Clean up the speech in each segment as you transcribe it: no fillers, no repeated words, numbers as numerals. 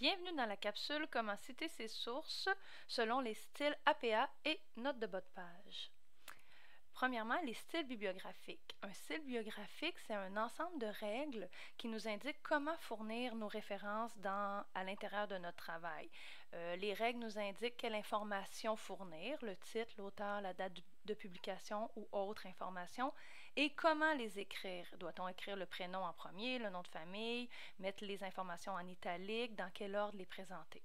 Bienvenue dans la capsule Comment citer ses sources selon les styles APA et notes de bas de page. Premièrement, les styles bibliographiques. Un style bibliographique, c'est un ensemble de règles qui nous indiquent comment fournir nos références à l'intérieur de notre travail. Les règles nous indiquent quelle information fournir, le titre, l'auteur, la date de publication ou autre information, et comment les écrire. Doit-on écrire le prénom en premier, le nom de famille, mettre les informations en italique, dans quel ordre les présenter?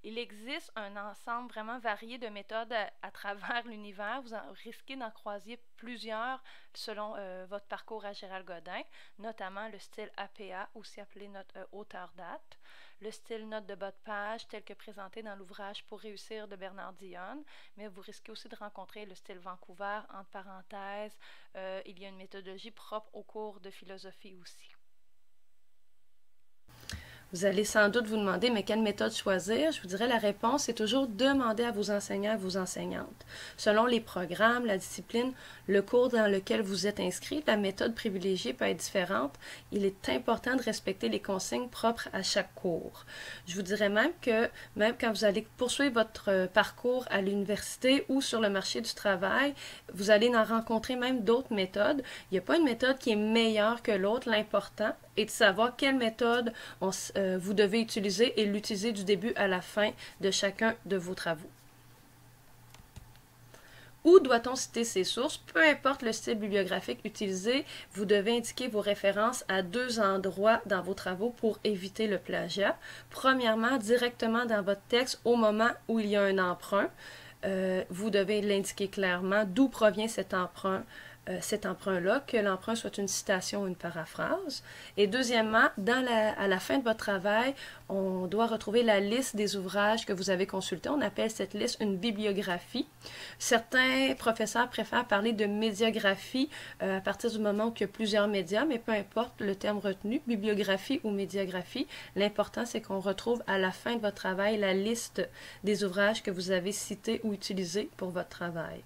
Il existe un ensemble vraiment varié de méthodes à travers l'univers. Vous risquez d'en croiser plusieurs selon votre parcours à Gérald Godin, notamment le style APA, aussi appelé note auteur-date, le style note de bas de page tel que présenté dans l'ouvrage Pour réussir de Bernard Dionne, mais vous risquez aussi de rencontrer le style Vancouver, entre parenthèses. Il y a une méthodologie propre au cours de philosophie aussi. Vous allez sans doute vous demander, mais quelle méthode choisir? Je vous dirais la réponse, c'est toujours demander à vos enseignants et vos enseignantes. Selon les programmes, la discipline, le cours dans lequel vous êtes inscrit, la méthode privilégiée peut être différente. Il est important de respecter les consignes propres à chaque cours. Je vous dirais même que, même quand vous allez poursuivre votre parcours à l'université ou sur le marché du travail, vous allez en rencontrer même d'autres méthodes. Il n'y a pas une méthode qui est meilleure que l'autre. L'important est de savoir quelle méthode vous devez utiliser et l'utiliser du début à la fin de chacun de vos travaux. Où doit-on citer ses sources? Peu importe le style bibliographique utilisé, vous devez indiquer vos références à deux endroits dans vos travaux pour éviter le plagiat. Premièrement, directement dans votre texte au moment où il y a un emprunt. Vous devez l'indiquer clairement d'où provient cet emprunt-là, que l'emprunt soit une citation ou une paraphrase. Et deuxièmement, à la fin de votre travail, on doit retrouver la liste des ouvrages que vous avez consultés. On appelle cette liste une bibliographie. Certains professeurs préfèrent parler de médiagraphie à partir du moment où il y a plusieurs médias, mais peu importe le terme retenu, bibliographie ou médiagraphie, l'important c'est qu'on retrouve à la fin de votre travail la liste des ouvrages que vous avez cités ou utilisés pour votre travail.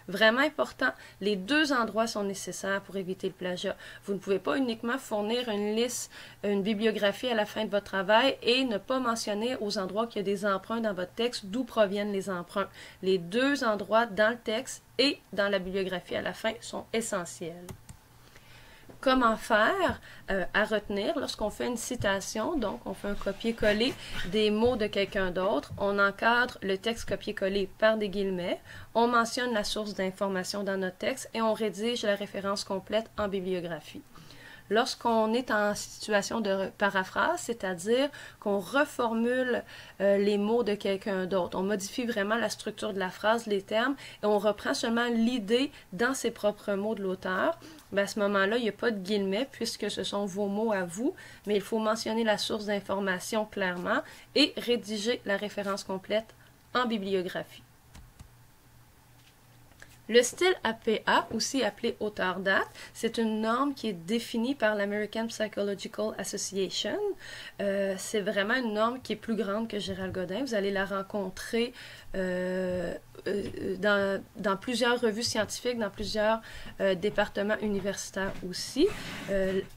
Vraiment important, les deux endroits sont nécessaires pour éviter le plagiat. Vous ne pouvez pas uniquement fournir une liste, une bibliographie à la fin de votre travail et ne pas mentionner aux endroits qu'il y a des emprunts dans votre texte d'où proviennent les emprunts. Les deux endroits dans le texte et dans la bibliographie à la fin sont essentiels. Comment faire à retenir lorsqu'on fait une citation, donc on fait un copier-coller des mots de quelqu'un d'autre, on encadre le texte copier-coller par des guillemets, on mentionne la source d'information dans notre texte et on rédige la référence complète en bibliographie. Lorsqu'on est en situation de paraphrase, c'est-à-dire qu'on reformule les mots de quelqu'un d'autre, on modifie vraiment la structure de la phrase, les termes, et on reprend seulement l'idée dans ses propres mots de l'auteur, à ce moment-là, il n'y a pas de guillemets puisque ce sont vos mots à vous, mais il faut mentionner la source d'information clairement et rédiger la référence complète en bibliographie. Le style APA, aussi appelé auteur-date, c'est une norme qui est définie par l'American Psychological Association. C'est vraiment une norme qui est plus grande que Gérald Godin. Vous allez la rencontrer dans plusieurs revues scientifiques, dans plusieurs départements universitaires aussi.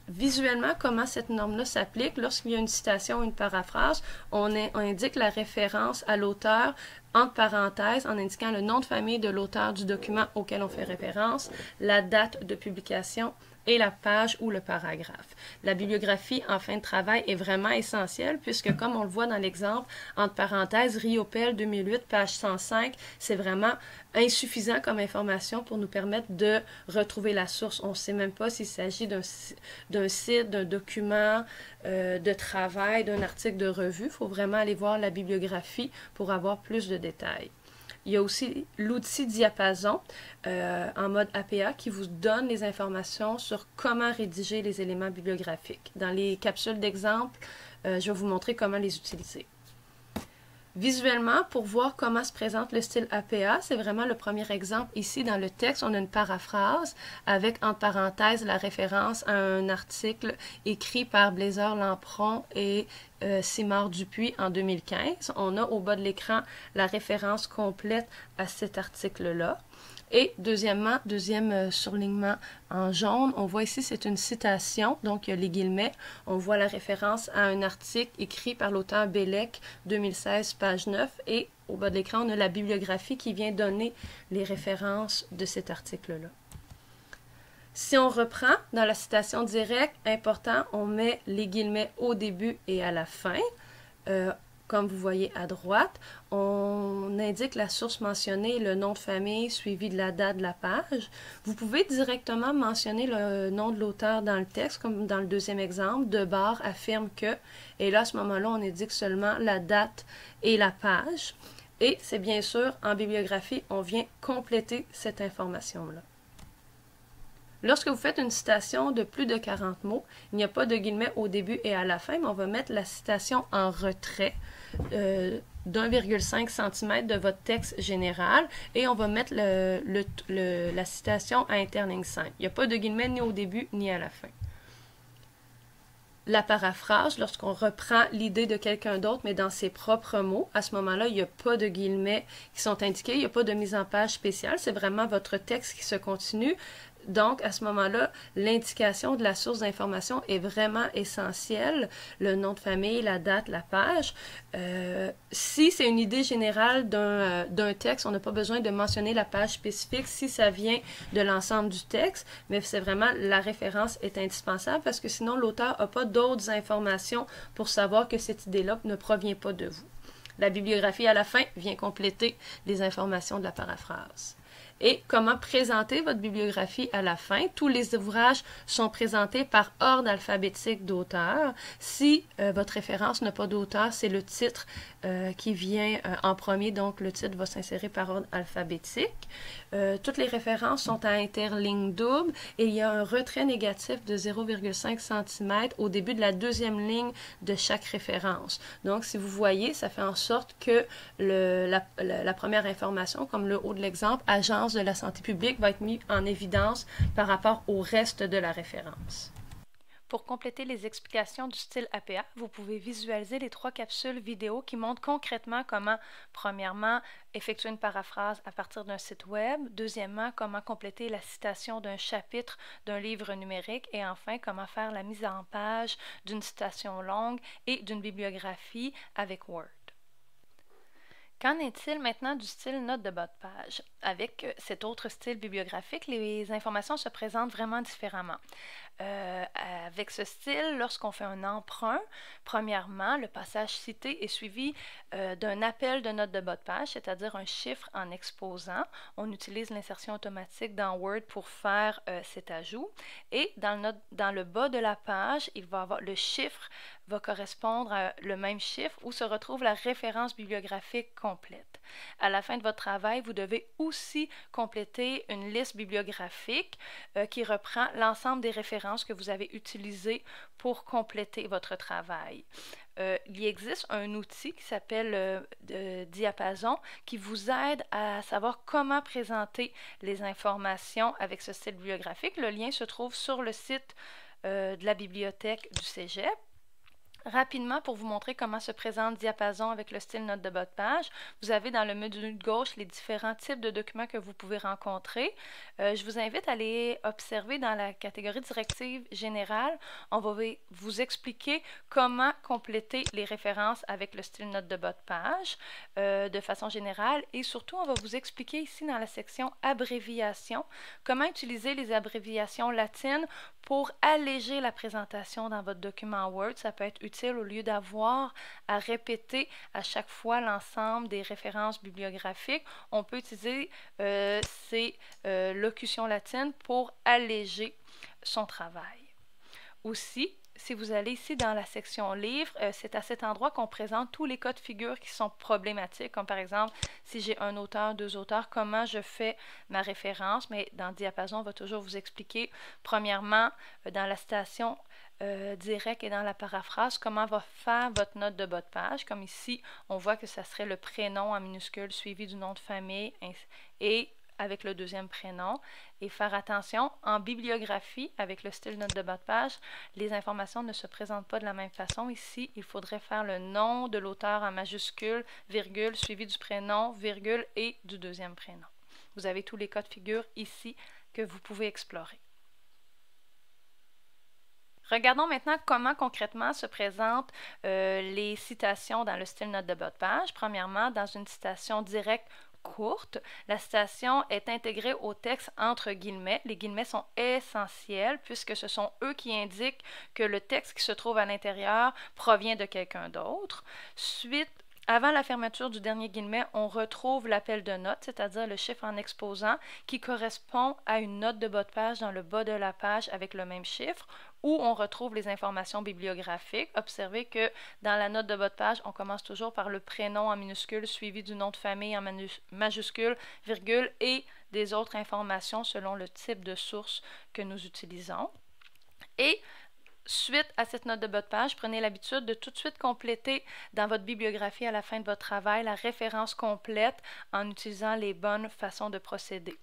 Visuellement, comment cette norme-là s'applique? Lorsqu'il y a une citation ou une paraphrase, on indique la référence à l'auteur entre parenthèses, en indiquant le nom de famille de l'auteur du document auquel on fait référence, la date de publication et la page ou le paragraphe. La bibliographie en fin de travail est vraiment essentielle puisque, comme on le voit dans l'exemple, entre parenthèses, Riopel 2008, page 105, c'est vraiment insuffisant comme information pour nous permettre de retrouver la source. On ne sait même pas s'il s'agit d'un site, d'un document de travail, d'un article de revue. Il faut vraiment aller voir la bibliographie pour avoir plus de détails. Il y a aussi l'outil Diapason en mode APA qui vous donne les informations sur comment rédiger les éléments bibliographiques. Dans les capsules d'exemple, je vais vous montrer comment les utiliser. Visuellement, pour voir comment se présente le style APA, c'est vraiment le premier exemple. Ici, dans le texte, on a une paraphrase avec, entre parenthèses, la référence à un article écrit par Blazer Lampron et Simard Dupuis en 2015. On a au bas de l'écran la référence complète à cet article-là. Et deuxièmement, deuxième surlignement en jaune, on voit ici c'est une citation, donc il y a les guillemets. On voit la référence à un article écrit par l'auteur Bellec, 2016, page 9, et au bas de l'écran, on a la bibliographie qui vient donner les références de cet article-là. Si on reprend dans la citation directe, important, on met les guillemets au début et à la fin. Comme vous voyez à droite, on indique la source mentionnée, le nom de famille suivi de la date de la page. Vous pouvez directement mentionner le nom de l'auteur dans le texte, comme dans le deuxième exemple. Debarre affirme que, et là à ce moment-là, on indique seulement la date et la page. Et c'est bien sûr, en bibliographie, on vient compléter cette information-là. Lorsque vous faites une citation de plus de 40 mots, il n'y a pas de guillemets au début et à la fin, mais on va mettre la citation en retrait d'1,5 cm de votre texte général et on va mettre la citation à interligne 5. Il n'y a pas de guillemets ni au début ni à la fin. La paraphrase, lorsqu'on reprend l'idée de quelqu'un d'autre, mais dans ses propres mots, à ce moment-là, il n'y a pas de guillemets qui sont indiqués, il n'y a pas de mise en page spéciale, c'est vraiment votre texte qui se continue. Donc, à ce moment-là, l'indication de la source d'information est vraiment essentielle, le nom de famille, la date, la page. Si c'est une idée générale d'un texte, on n'a pas besoin de mentionner la page spécifique si ça vient de l'ensemble du texte, mais c'est vraiment la référence est indispensable parce que sinon l'auteur n'a pas d'autres informations pour savoir que cette idée-là ne provient pas de vous. La bibliographie à la fin vient compléter les informations de la paraphrase. Et comment présenter votre bibliographie à la fin. Tous les ouvrages sont présentés par ordre alphabétique d'auteur. Si votre référence n'a pas d'auteur, c'est le titre qui vient en premier, donc le titre va s'insérer par ordre alphabétique. Toutes les références sont à interligne double et il y a un retrait négatif de 0,5 cm au début de la deuxième ligne de chaque référence. Donc, si vous voyez, ça fait en sorte que la première information, comme le haut de l'exemple, agence de la santé publique, va être mis en évidence par rapport au reste de la référence. Pour compléter les explications du style APA, vous pouvez visualiser les 3 capsules vidéo qui montrent concrètement comment, premièrement, effectuer une paraphrase à partir d'un site web, deuxièmement, comment compléter la citation d'un chapitre d'un livre numérique et enfin, comment faire la mise en page d'une citation longue et d'une bibliographie avec Word. Qu'en est-il maintenant du style note de bas de page? Avec cet autre style bibliographique, les informations se présentent vraiment différemment. Avec ce style, lorsqu'on fait un emprunt, premièrement, le passage cité est suivi d'un appel de note de bas de page, c'est-à-dire un chiffre en exposant. On utilise l'insertion automatique dans Word pour faire cet ajout. Et dans le bas de la page, il va y avoir le chiffre va correspondre à le même chiffre où se retrouve la référence bibliographique complète. À la fin de votre travail, vous devez aussi compléter une liste bibliographique qui reprend l'ensemble des références que vous avez utilisées pour compléter votre travail. Il existe un outil qui s'appelle Diapason qui vous aide à savoir comment présenter les informations avec ce style bibliographique. Le lien se trouve sur le site de la bibliothèque du Cégep. Rapidement, pour vous montrer comment se présente Diapason avec le style note de bas de page, vous avez dans le menu de gauche les différents types de documents que vous pouvez rencontrer. Je vous invite à aller observer dans la catégorie directive générale. On va vous expliquer comment compléter les références avec le style note de bas de page de façon générale et surtout, on va vous expliquer ici dans la section abréviation comment utiliser les abréviations latines pour alléger la présentation dans votre document Word. Ça peut être utile au lieu d'avoir à répéter à chaque fois l'ensemble des références bibliographiques. On peut utiliser ces locutions latines pour alléger son travail. Aussi, si vous allez ici dans la section livres, c'est à cet endroit qu'on présente tous les cas de figure qui sont problématiques, comme par exemple, si j'ai un auteur, 2 auteurs, comment je fais ma référence, mais dans Diapason, on va toujours vous expliquer, premièrement, dans la citation directe et dans la paraphrase, comment va faire votre note de bas de page, comme ici, on voit que ça serait le prénom en minuscule suivi du nom de famille et avec le deuxième prénom et faire attention, en bibliographie, avec le style note de bas de page, les informations ne se présentent pas de la même façon. Ici, il faudrait faire le nom de l'auteur en majuscule, virgule, suivi du prénom, virgule et du deuxième prénom. Vous avez tous les cas de figure ici que vous pouvez explorer. Regardons maintenant comment concrètement se présentent les citations dans le style note de bas de page. Premièrement, dans une citation directe courte, la citation est intégrée au texte entre guillemets. Les guillemets sont essentiels puisque ce sont eux qui indiquent que le texte qui se trouve à l'intérieur provient de quelqu'un d'autre. Avant la fermeture du dernier guillemet, on retrouve l'appel de note, c'est-à-dire le chiffre en exposant qui correspond à une note de bas de page dans le bas de la page avec le même chiffre, où on retrouve les informations bibliographiques. Observez que dans la note de bas de page, on commence toujours par le prénom en minuscule suivi du nom de famille en majuscule, virgule et des autres informations selon le type de source que nous utilisons. Et suite à cette note de bas de page, prenez l'habitude de tout de suite compléter dans votre bibliographie à la fin de votre travail la référence complète en utilisant les bonnes façons de procéder.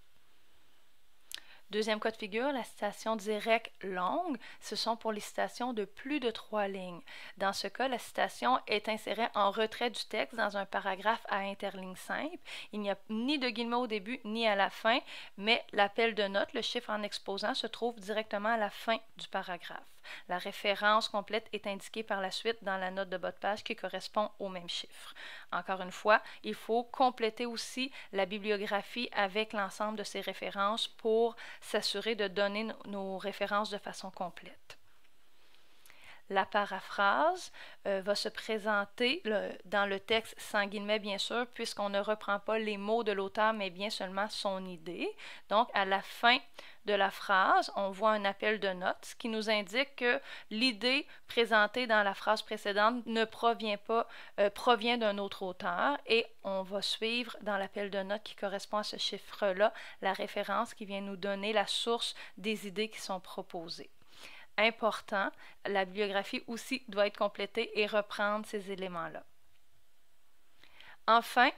Deuxième cas de figure, la citation directe longue, ce sont pour les citations de plus de 3 lignes. Dans ce cas, la citation est insérée en retrait du texte dans un paragraphe à interligne simple. Il n'y a ni de guillemets au début ni à la fin, mais l'appel de note, le chiffre en exposant, se trouve directement à la fin du paragraphe. La référence complète est indiquée par la suite dans la note de bas de page qui correspond au même chiffre. Encore une fois, il faut compléter aussi la bibliographie avec l'ensemble de ces références pour s'assurer de donner nos références de façon complète. La paraphrase va se présenter dans le texte sans guillemets, bien sûr, puisqu'on ne reprend pas les mots de l'auteur, mais bien seulement son idée. Donc, à la fin de la phrase, on voit un appel de note, ce qui nous indique que l'idée présentée dans la phrase précédente ne provient d'un autre auteur, et on va suivre dans l'appel de note qui correspond à ce chiffre-là, la référence qui vient nous donner la source des idées qui sont proposées. Important, la bibliographie aussi doit être complétée et reprendre ces éléments-là. Enfin,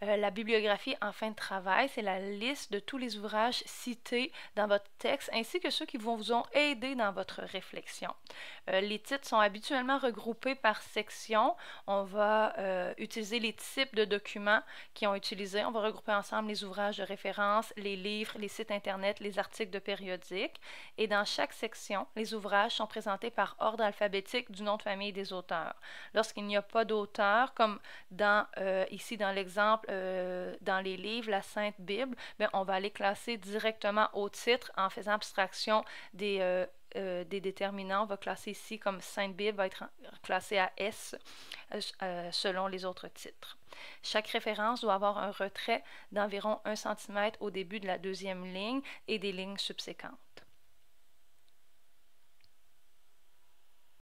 la bibliographie en fin de travail, c'est la liste de tous les ouvrages cités dans votre texte ainsi que ceux qui vous ont aidé dans votre réflexion. Les titres sont habituellement regroupés par section. On va utiliser les types de documents qui ont utilisé. On va regrouper ensemble les ouvrages de référence, les livres, les sites internet, les articles de périodiques. Et dans chaque section, les ouvrages sont présentés par ordre alphabétique du nom de famille des auteurs. Lorsqu'il n'y a pas d'auteur, comme ici dans l'exemple dans les livres, la Sainte Bible, bien, on va aller classer directement au titre en faisant abstraction des déterminants. On va classer ici comme Sainte Bible va être classée à S selon les autres titres. Chaque référence doit avoir un retrait d'environ 1 cm au début de la deuxième ligne et des lignes subséquentes.